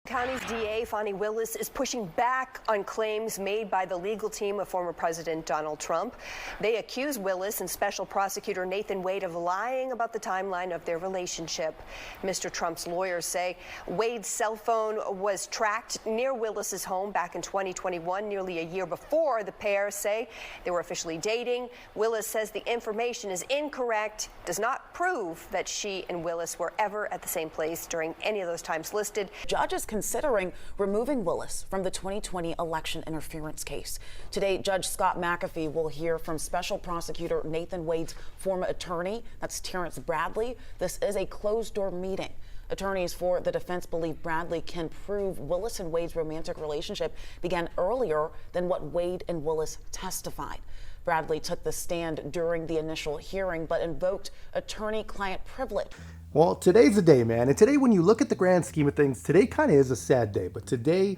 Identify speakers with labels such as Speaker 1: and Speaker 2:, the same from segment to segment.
Speaker 1: County's DA, Fani WIllis, is pushing back on claims made by the legal team of former President Donald Trump. They accuse WIllis and Special Prosecutor Nathan Wade of lying about the timeline of their relationship. Mr. Trump's lawyers say Wade's cell phone was tracked near WIllis's home back in 2021, nearly a year before the pair say they were officially dating. WIllis says the information is incorrect, does not prove that she and WIllis were ever at the same place during any of those times listed.
Speaker 2: Judges considering removing WIllis from the 2020 election interference case. Today, Judge Scott McAfee will hear from Special Prosecutor Nathan Wade's former attorney, that's Terrence Bradley. This is a closed-door meeting. Attorneys for the defense believe Bradley can prove WIllis and Wade's romantic relationship began earlier than what Wade and WIllis testified. Bradley took the stand during the initial hearing, but invoked attorney-client privilege.
Speaker 3: Well, today's the day, man. And today, when you look at the grand scheme of things, today kind of is a sad day. But today,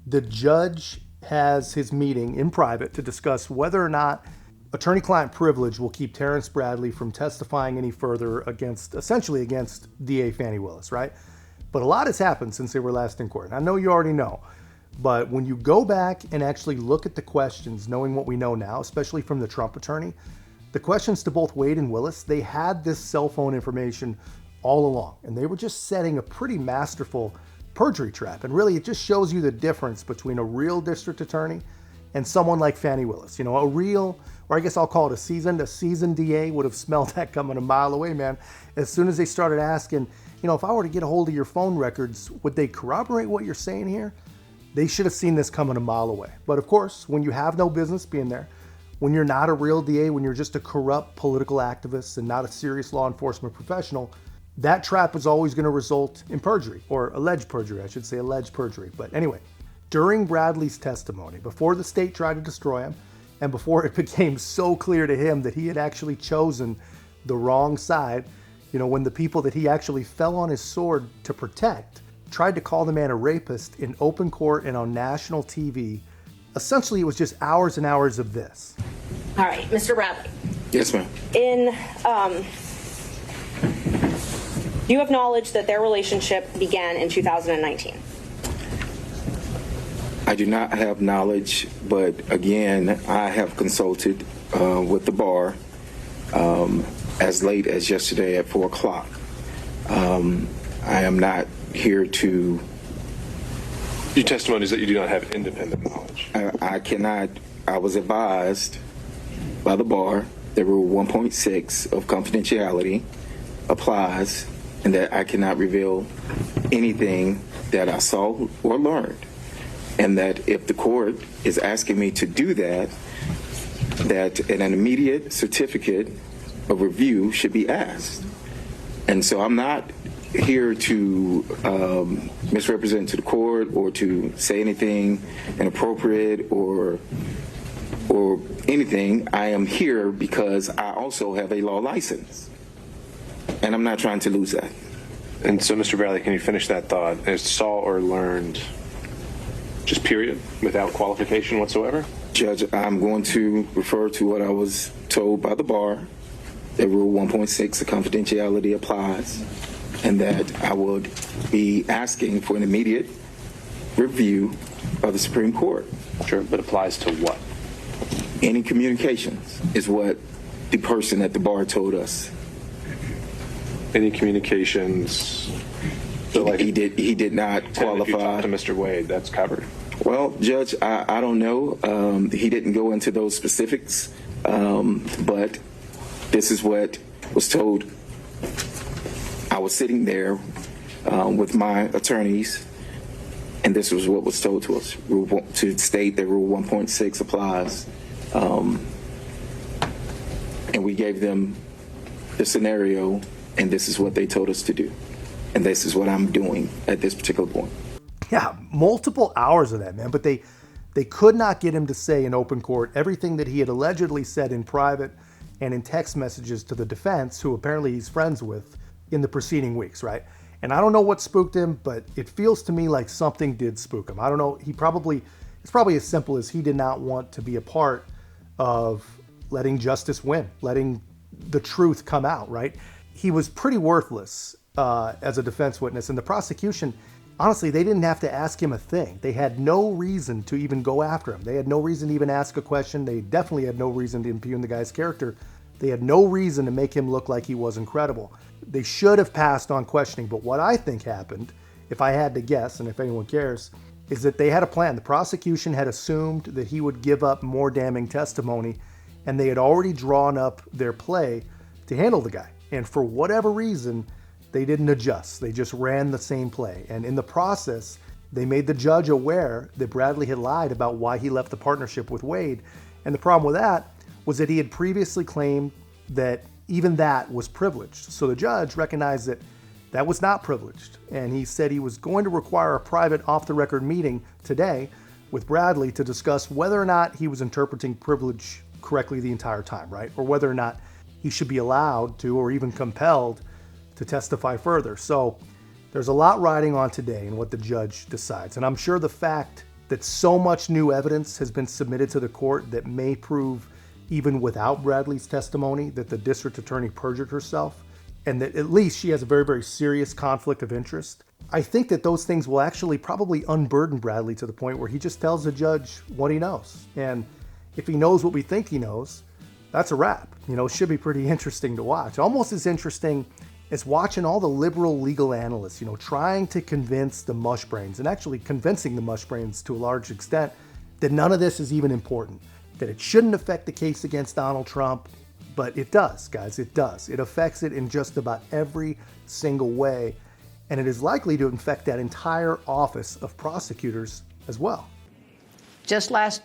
Speaker 3: the judge has his meeting in private to discuss whether or not attorney-client privilege will keep Terrence Bradley from testifying any further essentially against DA Fani WIllis, right? But a lot has happened since they were last in court. And I know you already know. But when you go back and actually look at the questions, knowing what we know now, especially from the Trump attorney, the questions to both Wade and WIllis, they had this cell phone information all along, and they were just setting a pretty masterful perjury trap. And really, it just shows you the difference between a real district attorney and someone like Fani WIllis. You know, a real, or I guess I'll call it a seasoned DA would have smelled that coming a mile away, man. As soon as they started asking, you know, if I were to get a hold of your phone records, would they corroborate what you're saying here? They should have seen this coming a mile away. But of course, when you have no business being there, when you're not a real DA, when you're just a corrupt political activist and not a serious law enforcement professional, that trap is always going to result in perjury, or alleged perjury, I should say, alleged perjury. But anyway, during Bradley's testimony, before the state tried to destroy him, and before it became so clear to him that he had actually chosen the wrong side, you know, when the people that he actually fell on his sword to protect tried to call the man a rapist in open court and on national TV, essentially it was just hours and hours of this.
Speaker 4: All right, Mr. Bradley.
Speaker 5: Yes, ma'am.
Speaker 4: Do you have knowledge that their relationship began in 2019?
Speaker 5: I do not have knowledge, but again, I have consulted with the bar as late as yesterday at 4 o'clock. I am not here to...
Speaker 6: Your testimony is that you do not have independent knowledge.
Speaker 5: I cannot. I was advised by the bar that Rule 1.6 of confidentiality applies, and that I cannot reveal anything that I saw or learned. And that if the court is asking me to do that, that an immediate certificate of review should be asked. And so I'm not here to misrepresent to the court or to say anything inappropriate or anything. I am here because I also have a law license. And I'm not trying to lose that.
Speaker 6: And so, Mr. Bradley, can you finish that thought? As saw or learned, just period, without qualification whatsoever?
Speaker 5: Judge, I'm going to refer to what I was told by the bar, that Rule 1.6 of confidentiality applies, and that I would be asking for an immediate review of the Supreme Court.
Speaker 6: Sure, but applies to what?
Speaker 5: Any communications is what the person at the bar told us.
Speaker 6: Any communications?
Speaker 5: So like he did not qualify.
Speaker 6: If you talk to Mr. Wade, that's covered.
Speaker 5: Well, Judge, I don't know. He didn't go into those specifics, but this is what was told. I was sitting there with my attorneys, and this was what was told to us, to state that Rule 1.6 applies. And we gave them the scenario, and this is what they told us to do. And this is what I'm doing at this particular point.
Speaker 3: Yeah, multiple hours of that, man. But they could not get him to say in open court everything that he had allegedly said in private and in text messages to the defense, who apparently he's friends with, in the preceding weeks, right? And I don't know what spooked him, but it feels to me like something did spook him. I don't know. It's probably as simple as he did not want to be a part of letting justice win, letting the truth come out, right? He was pretty worthless as a defense witness, and the prosecution, honestly, they didn't have to ask him a thing. They had no reason to even go after him. They had no reason to even ask a question. They definitely had no reason to impugn the guy's character. They had no reason to make him look like he was incredible. They should have passed on questioning. But what I think happened, if I had to guess, and if anyone cares, is that they had a plan. The prosecution had assumed that he would give up more damning testimony, and they had already drawn up their play to handle the guy. And for whatever reason, they didn't adjust. They just ran the same play. And in the process, they made the judge aware that Bradley had lied about why he left the partnership with Wade. And the problem with that was that he had previously claimed that even that was privileged. So the judge recognized that that was not privileged. And he said he was going to require a private off-the-record meeting today with Bradley to discuss whether or not he was interpreting privilege correctly the entire time, right? Or whether or not he should be allowed to, or even compelled to testify further. So there's a lot riding on today and what the judge decides. And I'm sure the fact that so much new evidence has been submitted to the court that may prove, even without Bradley's testimony, that the district attorney perjured herself, and that at least she has a very, very serious conflict of interest. I think that those things will actually probably unburden Bradley to the point where he just tells the judge what he knows. And if he knows what we think he knows, that's a wrap. You know, it should be pretty interesting to watch. Almost as interesting as watching all the liberal legal analysts, you know, trying to convince the mushbrains, and actually convincing the mushbrains to a large extent, that none of this is even important, that it shouldn't affect the case against Donald Trump. But it does, guys, it does. It affects it in just about every single way. And it is likely to infect that entire office of prosecutors as well.
Speaker 7: Just last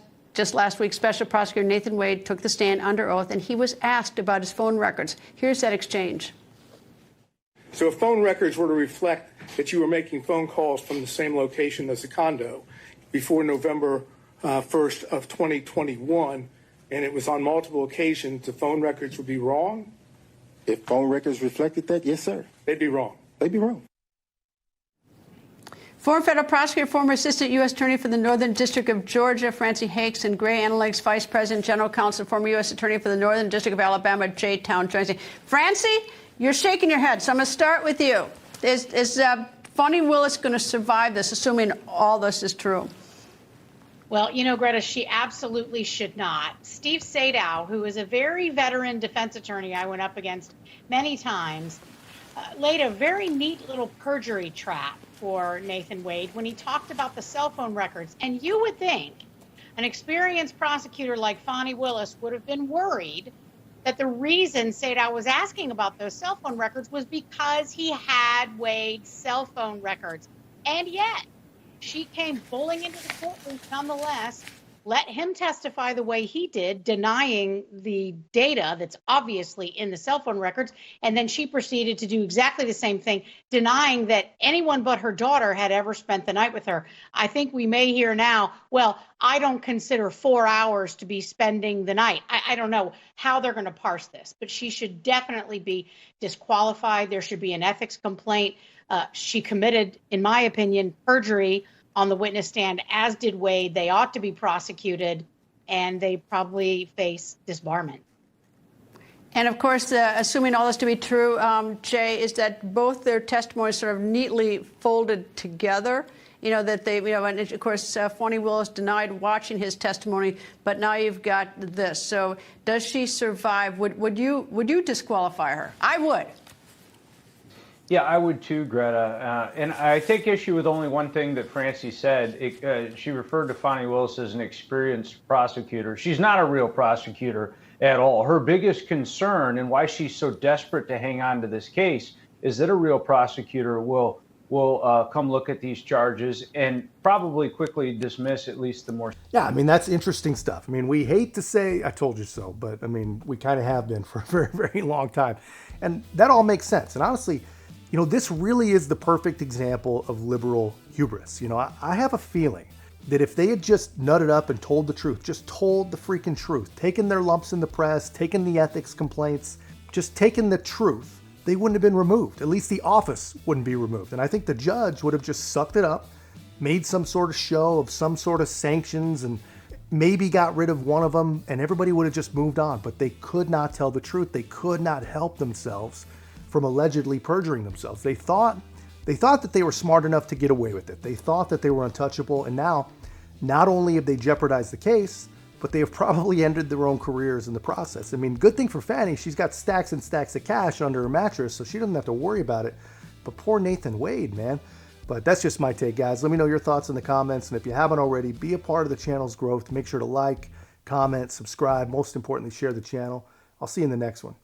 Speaker 7: week, Special Prosecutor Nathan Wade took the stand under oath, and he was asked about his phone records. Here's that exchange.
Speaker 8: So if phone records were to reflect that you were making phone calls from the same location as the condo before November 1st of 2021, and it was on multiple occasions, the phone records would be wrong?
Speaker 5: If phone records reflected that, yes, sir.
Speaker 8: They'd be wrong.
Speaker 5: They'd be wrong.
Speaker 7: Former federal prosecutor, former assistant U.S. attorney for the Northern District of Georgia, Francie Hakes, and Gray Analytics vice president, general counsel, former U.S. attorney for the Northern District of Alabama, Jay Town, joins me. Francie, you're shaking your head, so I'm going to start with you. Is Fani Willis going to survive this, assuming all this is true?
Speaker 9: Well, you know, Greta, she absolutely should not. Steve Sadow, who is a very veteran defense attorney I went up against many times, laid a very neat little perjury trap for Nathan Wade when he talked about the cell phone records. And you would think an experienced prosecutor like Fani Willis would have been worried that the reason Sadow was asking about those cell phone records was because he had Wade's cell phone records. And yet, she came bowling into the courtroom nonetheless, let him testify the way he did, denying the data that's obviously in the cell phone records. And then she proceeded to do exactly the same thing, denying that anyone but her daughter had ever spent the night with her. I think we may hear now, well, I don't consider 4 hours to be spending the night. I don't know how they're going to parse this, but she should definitely be disqualified. There should be an ethics complaint. She committed, in my opinion, perjury on the witness stand, as did Wade. They ought to be prosecuted, and they probably face disbarment.
Speaker 7: And of course, assuming all this to be true, Jay, is that both their testimonies sort of neatly folded together. You know, that they, you know, and of course, Fani Willis denied watching his testimony, but now you've got this. So does she survive? Would you disqualify her? I would.
Speaker 10: Yeah, I would too, Greta. And I take issue with only one thing that Francie said. She referred to Fani Willis as an experienced prosecutor. She's not a real prosecutor at all. Her biggest concern and why she's so desperate to hang on to this case is that a real prosecutor will come look at these charges and probably quickly dismiss at least the more.
Speaker 3: Yeah, I mean, that's interesting stuff. I mean, we hate to say, I told you so, but I mean, we kind of have been for a very, very long time. And that all makes sense. And honestly, you know, this really is the perfect example of liberal hubris. You know, I have a feeling that if they had just nutted up and told the truth, just told the freaking truth, taken their lumps in the press, taken the ethics complaints, just taken the truth, they wouldn't have been removed. At least the office wouldn't be removed. And I think the judge would have just sucked it up, made some sort of show of some sort of sanctions, and maybe got rid of one of them, and everybody would have just moved on. But they could not tell the truth. They could not help themselves from allegedly perjuring themselves. They thought They thought that they were smart enough to get away with it. They thought that they were untouchable, and now not only have they jeopardized the case, but they have probably ended their own careers in the process. I mean, good thing for Fani, she's got stacks and stacks of cash under her mattress, so she doesn't have to worry about it. But poor Nathan Wade, man. But that's just my take, guys. Let me know your thoughts in the comments, and if you haven't already, be a part of the channel's growth. Make sure to like, comment, subscribe. Most importantly, share the channel. I'll see you in the next one.